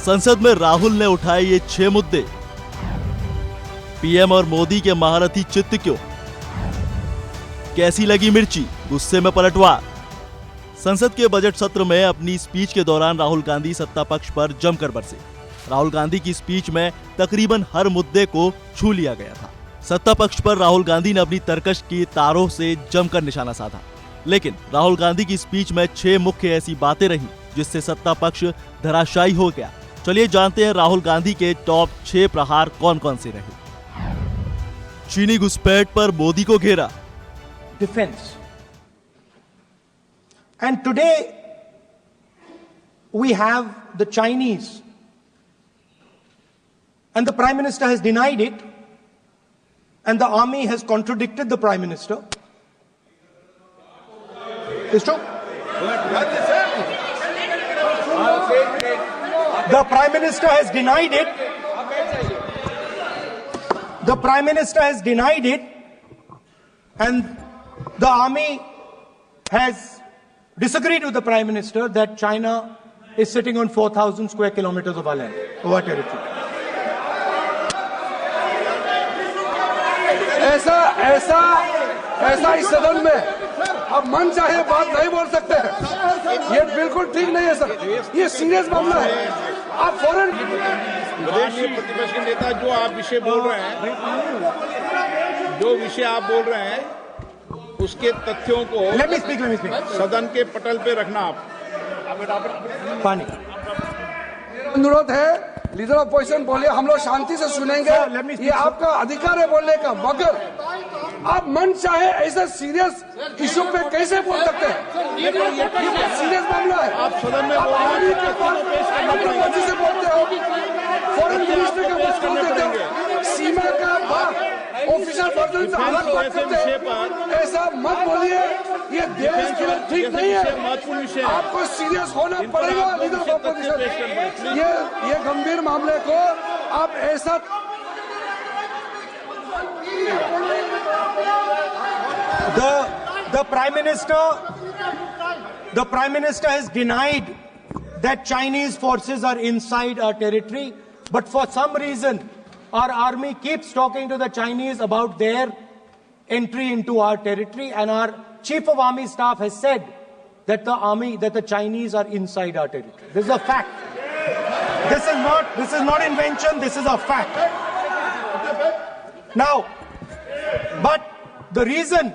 संसद में राहुल ने उठाए ये 6 मुद्दे। पीएम और मोदी के महारथी चित्त क्यों? कैसी लगी मिर्ची? गुस्से में पलटवार। संसद के बजट सत्र में अपनी स्पीच के दौरान राहुल गांधी सत्ता पक्ष पर जमकर बरसे। राहुल गांधी की स्पीच में तकरीबन हर मुद्दे को छू लिया गया था। सत्ता पक्ष पर राहुल गांधी ने अपनी तरकश की तारों से जमकर निशाना साधा। लेकिन राहुल गांधी की स्पीच में 6 मुख्य ऐसी बातें रही जिससे सत्ता पक्ष धराशायी हो गया। चलिए जानते हैं राहुल गांधी के टॉप 6 प्रहार कौन कौन से रहे। चीनी घुसपैठ पर मोदी को घेरा। Defense. And today we have the Chinese, and the Prime Minister has denied it, and the army has contradicted the Prime Minister. It's true. The Prime Minister has denied it. The Prime Minister has denied it, and the army has disagreed with the Prime Minister that China is sitting on 4,000 square kilometers of our land, of our territory. ऐसा इस सदन में अब मन चाहे बात नहीं बोल सकते हैं। ये बिल्कुल ठीक नहीं है सर, ये सीरियस मामला है। आप फौरन विदेशी प्रतिपक्ष के नेता जो आप विषय बोल रहे हैं, जो विषय आप बोल रहे हैं उसके तथ्यों को Let me speak. सदन के पटल पे रखना। आप पानी अनुरोध है, लीडर ऑफ अपोजिशन बोले, हम लोग शांति से सुनेंगे, ये आपका अधिकार है बोलने का, मगर आप मन चाहे ऐसा सीरियस इशू पे कैसे बोल सकते हैं? ये सीरियस मामला है। आप सदन में मर्जी से बोलते हो, फॉरेन मिनिस्टर का बात बोल देते हो, सीमा का बात ऑफिशियल पर्सन से अलग बात करते हैं, ऐसा मत बोलिए। ये देश के लिए ठीक नहीं है। आपको सीरियस होना पड़ेगा लीडर ऑफ अपोजिशन। ये गंभीर मामले को आप ऐसा The Prime Minister has denied that Chinese forces are inside our territory, but for some reason our army keeps talking to the Chinese about their entry into our territory, and our Chief of Army Staff has said that the Chinese are inside our territory. This is a fact. This is not invention, this is a fact. Now, but the reason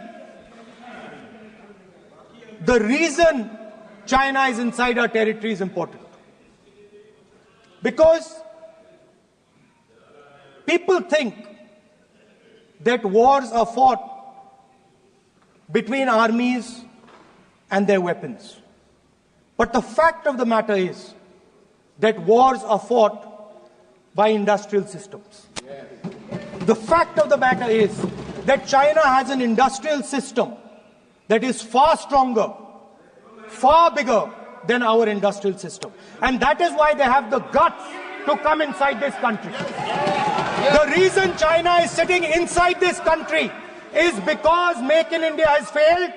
China is inside our territory is important. Because people think that wars are fought between armies and their weapons. But the fact of the matter is that wars are fought by industrial systems. The fact of the matter is that China has an industrial system that is far stronger, far bigger than our industrial system. And that is why they have the guts to come inside this country. The reason China is sitting inside this country is because Make in India has failed.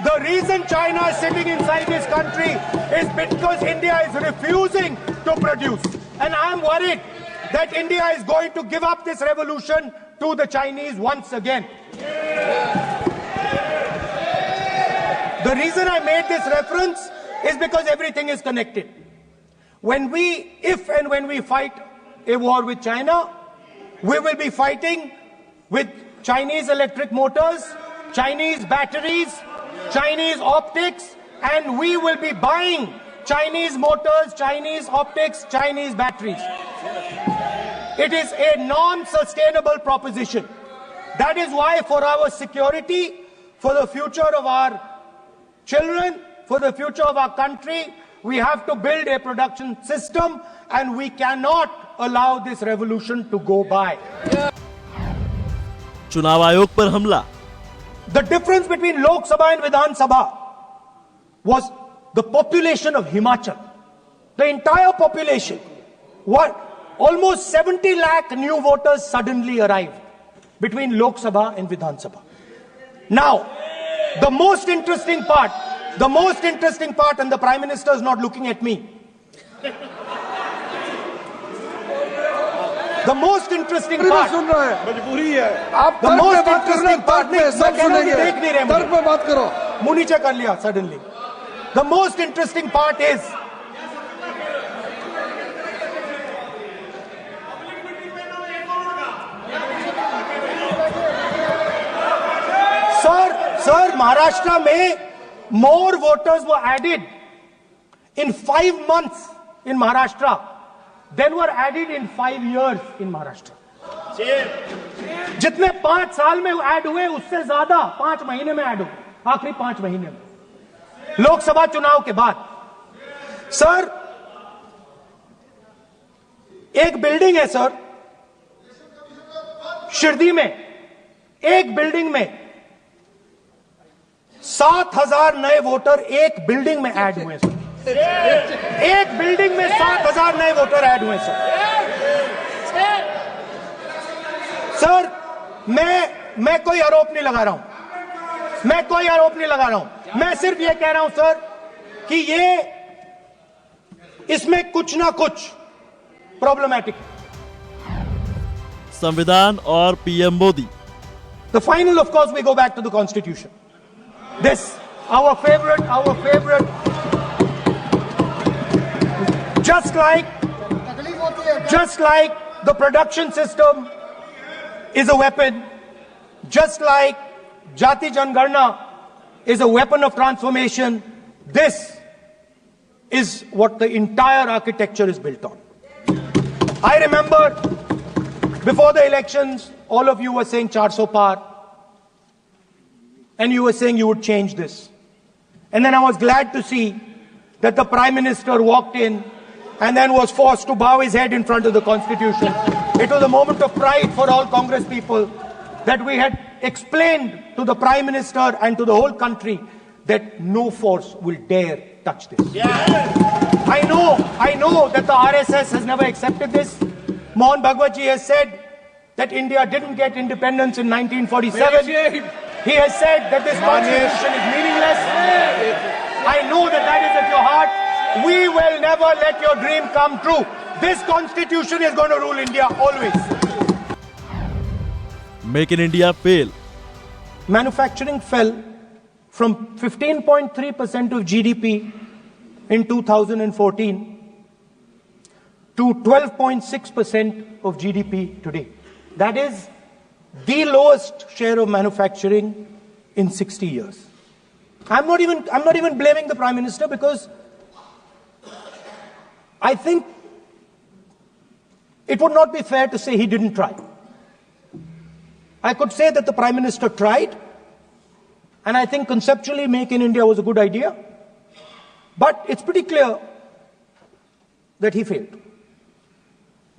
The reason China is sitting inside this country is because India is refusing to produce. And I am worried that India is going to give up this revolution to the Chinese once again. The reason I made this reference is because everything is connected. If and when we fight a war with China, we will be fighting with Chinese electric motors, Chinese batteries, Chinese optics, and we will be buying Chinese motors, Chinese optics, Chinese batteries. It is a non-sustainable proposition. That is why for our security, for the future of our children, for the future of our country, we have to build a production system, and we cannot allow this revolution to go by. चुनाव आयोग पर हमला। The difference between Lok Sabha and Vidhan Sabha was the population of Himachal. The entire population. Almost 70 lakh new voters suddenly arrived between Lok Sabha and Vidhan Sabha. Now, the most interesting part, and the Prime Minister is not looking at me. The most interesting मेरी बात part. सुन रहा है, मजबूरी है। आप The तर्क most पे बात करना, interesting part तर्क पे सब सुनेंगे, देख नहीं रहे तर्क पे बात करो। मुंह नीचे कर लिया suddenly. The most interesting part is Sir, Maharashtra में more voters were added in 5 months in Maharashtra than were added in 5 years in Maharashtra. जितने 5 साल में ऐड हुए उससे ज्यादा 5 महीने में ऐड हुए, आखिरी 5 महीने में लोकसभा चुनाव के बाद। सर, एक बिल्डिंग है सर शिरडी में, एक बिल्डिंग में 7,000 नए वोटर एक बिल्डिंग में ऐड हुए सर। एक बिल्डिंग में 7,000 नए वोटर ऐड हुए सर। सर, मैं कोई आरोप नहीं लगा रहा हूं, मैं कोई आरोप नहीं लगा रहा हूं, मैं सिर्फ ये कह रहा हूं सर कि ये इसमें कुछ ना कुछ प्रॉब्लमैटिक है। संविधान और PM Modi. The final, of course, we go back to the Constitution. This, our favorite, just like the production system is a weapon, just like Jati Jangarna is a weapon of transformation, this is what the entire architecture is built on. I remember before the elections, all of you were saying 400 par, and you were saying you would change this. And then I was glad to see that the Prime Minister walked in and then was forced to bow his head in front of the Constitution. It was a moment of pride for all Congress people that we had explained to the Prime Minister and to the whole country that no force will dare touch this. I know that the RSS has never accepted this. Mohan Bhagwatji has said that India didn't get independence in 1947. He has said that this constitution is meaningless. I know that that is at your heart. We will never let your dream come true. This constitution is going to rule India always. Make in India fail. Manufacturing fell from 15.3% of GDP in 2014 to 12.6% of GDP today. That is the lowest share of manufacturing in 60 years. I'm not even blaming the Prime Minister, because I think it would not be fair to say he didn't try. I could say that the Prime Minister tried, and I think conceptually Make in India was a good idea, but it's pretty clear that he failed,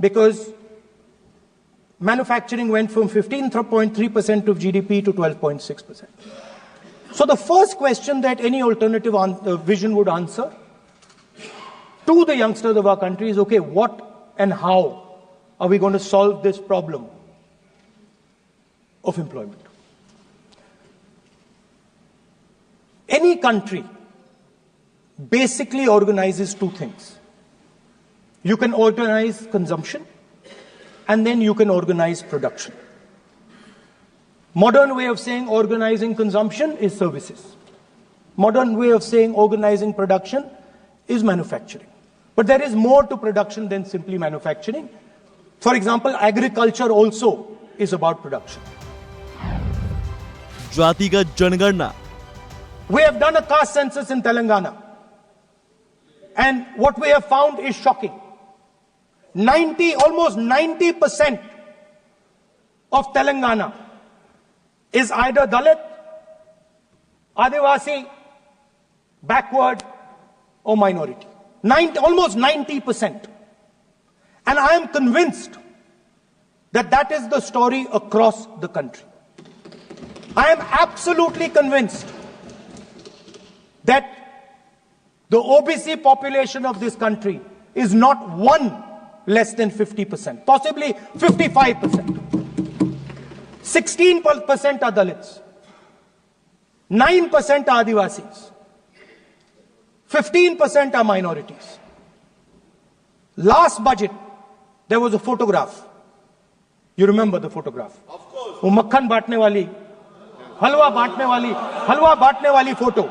because manufacturing went from 15.3% of GDP to 12.6%. So the first question that any alternative vision would answer to the youngsters of our country is, okay, what and how are we going to solve this problem of employment? Any country basically organizes two things. You can organize consumption, and then you can organize production. Modern way of saying organizing consumption is services. Modern way of saying organizing production is manufacturing. But there is more to production than simply manufacturing. For example, agriculture also is about production. जातिगत जनगणना. We have done a caste census in Telangana, and what we have found is shocking. Almost 90% of Telangana is either Dalit, Adivasi, backward, or minority. Almost 90%. And I am convinced that that is the story across the country. I am absolutely convinced that the OBC population of this country is not one less than 50%, possibly 55%. 16% are Dalits, 9% are Adivasis, 15% are minorities. Last budget, there was a photograph You remember the photograph? Of course. वो मक्खन बांटने वाली, हलवा बांटने वाली photo.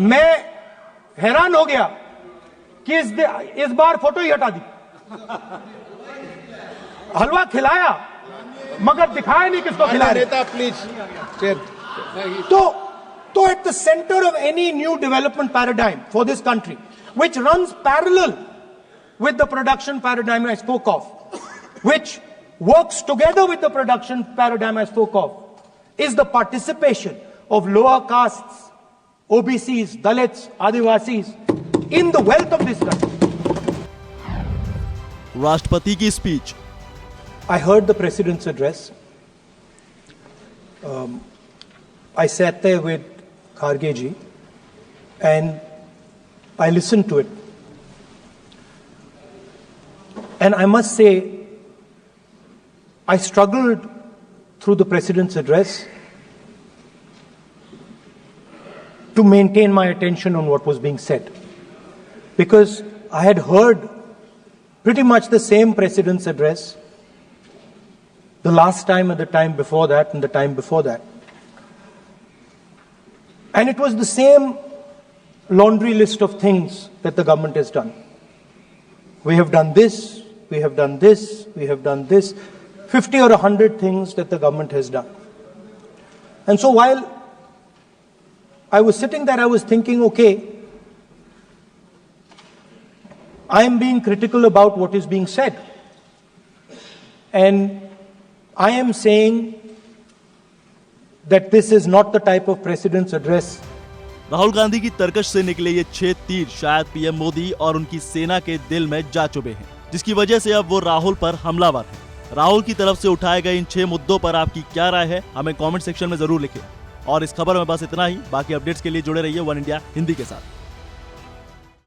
मैं हैरान हो गया कि इस बार फोटो ही हटा दी। हलवा खिलाया मगर दिखाया नहीं किसको खिलाया। नेता प्लीज। तो at the center of any new development paradigm for this country, which runs parallel with the production paradigm I spoke of, which works together with the production paradigm I spoke of, is the participation of lower castes, OBCs, Dalits, Adivasis in the wealth of this country. राष्ट्रपति की speech. I heard the president's address. I sat there with Kharge ji and I listened to it. And I must say, I struggled through the president's address to maintain my attention on what was being said. Because I had heard pretty much the same president's address the last time and the time before that and the time before that. And it was the same laundry list of things that the government has done. We have done this, we have done this, we have done this. 50 or 100 things that the government has done. And so while I was sitting there, I was thinking, okay, I am being critical about what is being said. And I am saying that this is not the type of president's address. Rahul Gandhi की तर्कश से निकले ये 6 तीर शायद PM Modi और उनकी सेना के दिल में जा चुभे हैं, जिसकी वजह से अब वो राहुल पर हमलावर हैं। राहुल की तरफ से उठाए गए इन 6 मुद्दों पर आपकी क्या राय है, हमें कमेंट सेक्शन में जरूर लिखें। और इस खबर में बस इतना ही। बाकी अपडेट्स के लिए जुड़े रहिए वन इंडिया हिंदी के साथ।